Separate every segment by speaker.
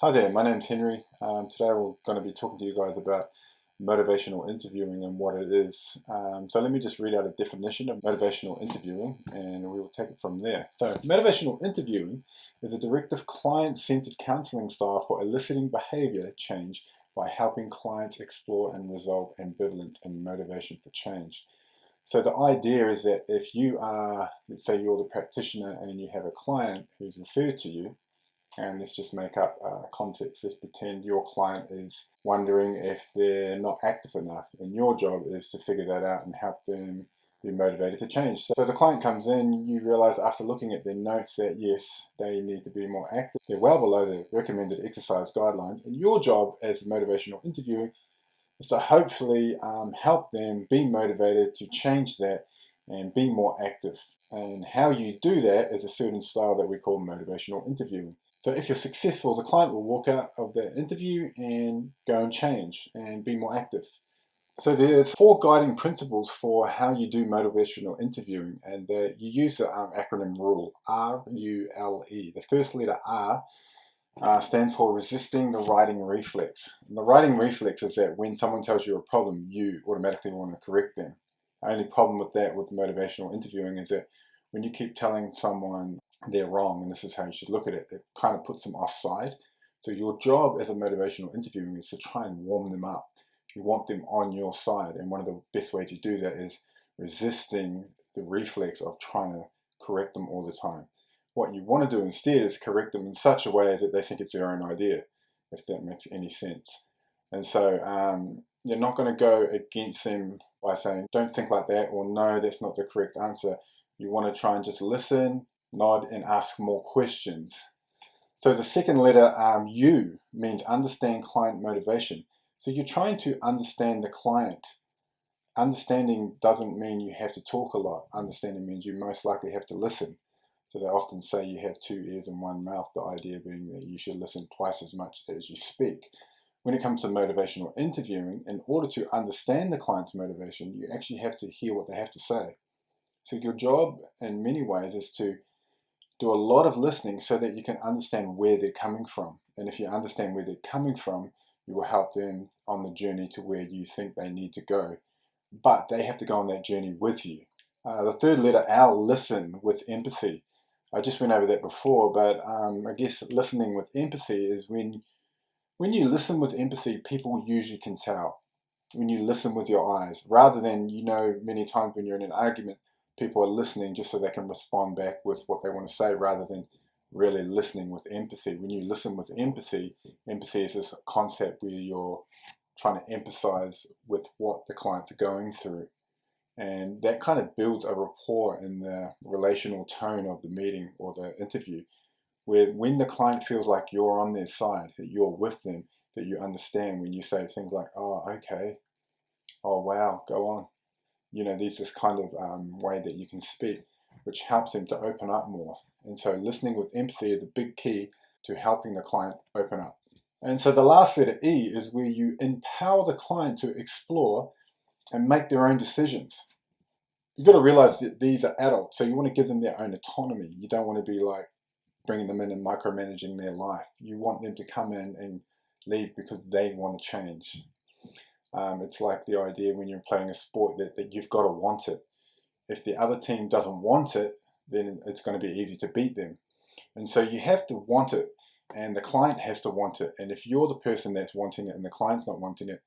Speaker 1: Hi there, my name's Henry. Today we're going to be talking to you guys about motivational interviewing and what it is. So let me just read out a definition of motivational interviewing and we will take it from there. So motivational interviewing is a directive client-centered counseling style for eliciting behavior change by helping clients explore and resolve ambivalence and motivation for change. So the idea is that if you are, let's say you're the practitioner and you have a client who's referred to you, and let's just make up context. Let's pretend your client is wondering if they're not active enough, and your job is to figure that out and help them be motivated to change. So the client comes in, you realize after looking at their notes that yes, they need to be more active. They're well below the recommended exercise guidelines, and your job as a motivational interviewer is to hopefully help them be motivated to change that and be more active. And how you do that is a certain style that we call motivational interviewing. So if you're successful, the client will walk out of the interview and go and change and be more active. So there's four guiding principles for how you do motivational interviewing, and you use the acronym RULE, R-U-L-E. The first letter R stands for resisting the writing reflex. And the writing reflex is that when someone tells you a problem, you automatically want to correct them. The only problem with that with motivational interviewing is that when you keep telling someone they're wrong and this is how you should look at it, it kind of puts them offside. So your job as a motivational interviewing is to try and warm them up. You want them on your side, and one of the best ways you do that is resisting the reflex of trying to correct them all the time. What you want to do instead is correct them in such a way as that they think it's their own idea, if that makes any sense. And so you're not going to go against them by saying, don't think like that, or no, that's not the correct answer. You want to try and just listen, nod, and ask more questions. So the second letter, U, means understand client motivation. So you're trying to understand the client. Understanding doesn't mean you have to talk a lot. Understanding means you most likely have to listen. So they often say you have two ears and one mouth, the idea being that you should listen twice as much as you speak. When it comes to motivational interviewing, in order to understand the client's motivation, you actually have to hear what they have to say. So your job in many ways is to do a lot of listening so that you can understand where they're coming from. And if you understand where they're coming from, you will help them on the journey to where you think they need to go. But they have to go on that journey with you. The third letter, L, listen with empathy. I just went over that before, but I guess listening with empathy is when you listen with empathy, people usually can tell. When you listen with your eyes, rather than, many times when you're in an argument, people are listening just so they can respond back with what they want to say rather than really listening with empathy. When you listen with empathy, empathy is this concept where you're trying to empathize with what the clients are going through. And that kind of builds a rapport in the relational tone of the meeting or the interview, where when the client feels like you're on their side, that you're with them, that you understand when you say things like, oh, okay, oh, wow, go on. There's this kind of way that you can speak, which helps them to open up more. And so listening with empathy is a big key to helping the client open up. And so the last letter, E, is where you empower the client to explore and make their own decisions. You've got to realize that these are adults, so you want to give them their own autonomy. You don't want to be like bringing them in and micromanaging their life. You want them to come in and leave because they want to change. It's like the idea when you're playing a sport that you've got to want it. If the other team doesn't want it, then it's going to be easy to beat them. And so you have to want it, and the client has to want it. And if you're the person that's wanting it and the client's not wanting it,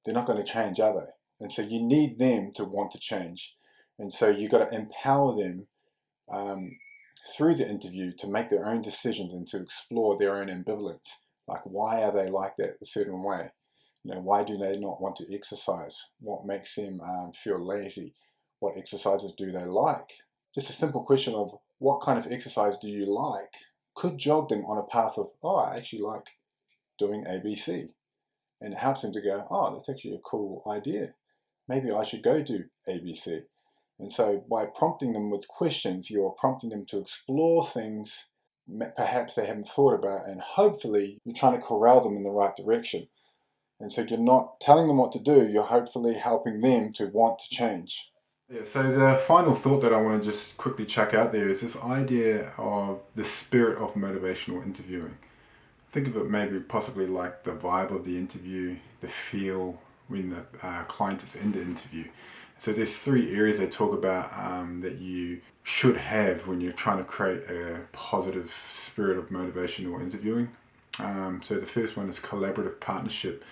Speaker 1: they're not going to change, are they? And so you need them to want to change. And so you've got to empower them through the interview to make their own decisions and to explore their own ambivalence. Like, why are they like that a certain way? Why do they not want to exercise? What makes them feel lazy? What exercises do they like? Just a simple question of what kind of exercise do you like could jog them on a path of, oh, I actually like doing ABC. And it helps them to go, oh, that's actually a cool idea. Maybe I should go do ABC. And so by prompting them with questions, you're prompting them to explore things perhaps they haven't thought about, and hopefully you're trying to corral them in the right direction. And so you're not telling them what to do, you're hopefully helping them to want to change. Yeah, so the final thought that I want to just quickly chuck out there is this idea of the spirit of motivational interviewing. Think of it maybe possibly like the vibe of the interview, the feel when the client is in the interview. So there's 3 areas they talk about that you should have when you're trying to create a positive spirit of motivational interviewing. So the first one is collaborative partnership.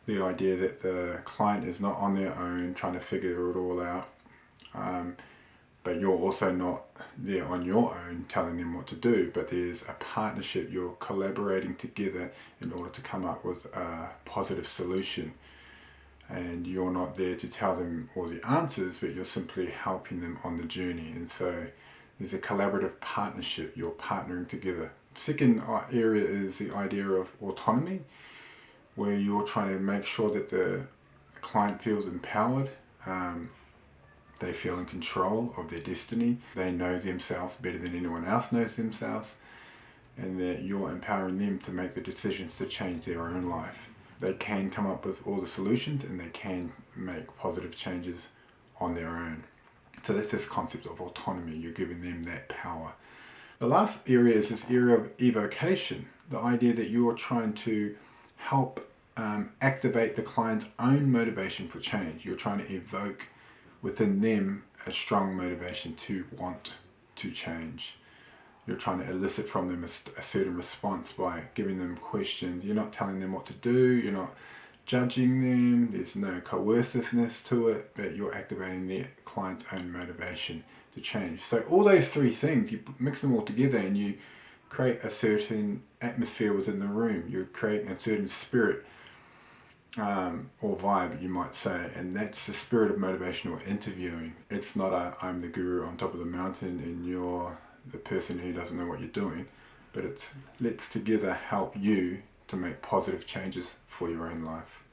Speaker 1: The idea that the client is not on their own trying to figure it all out, but you're also not there on your own telling them what to do, but there's a partnership. You're collaborating together in order to come up with a positive solution, and you're not there to tell them all the answers, but you're simply helping them on the journey. And so there's a collaborative partnership. You're partnering together. Second area is the idea of autonomy, where you're trying to make sure that the client feels empowered. They feel in control of their destiny. They know themselves better than anyone else knows themselves, and that you're empowering them to make the decisions to change their own life. They can come up with all the solutions, and they can make positive changes on their own. So that's this concept of autonomy. You're giving them that power. The last area is this area of evocation, the idea that you're trying to help activate the client's own motivation for change. You're trying to evoke within them a strong motivation to want to change. You're trying to elicit from them a certain response by giving them questions. You're not telling them what to do, you're not judging them, there's no coerciveness to it, but you're activating the client's own motivation to change. So all those 3 things, you mix them all together and you create a certain atmosphere within the room. You're creating a certain spirit or vibe, you might say, and that's the spirit of motivational interviewing. It's not I'm the guru on top of the mountain and you're the person who doesn't know what you're doing, but it's let's together help you to make positive changes for your own life.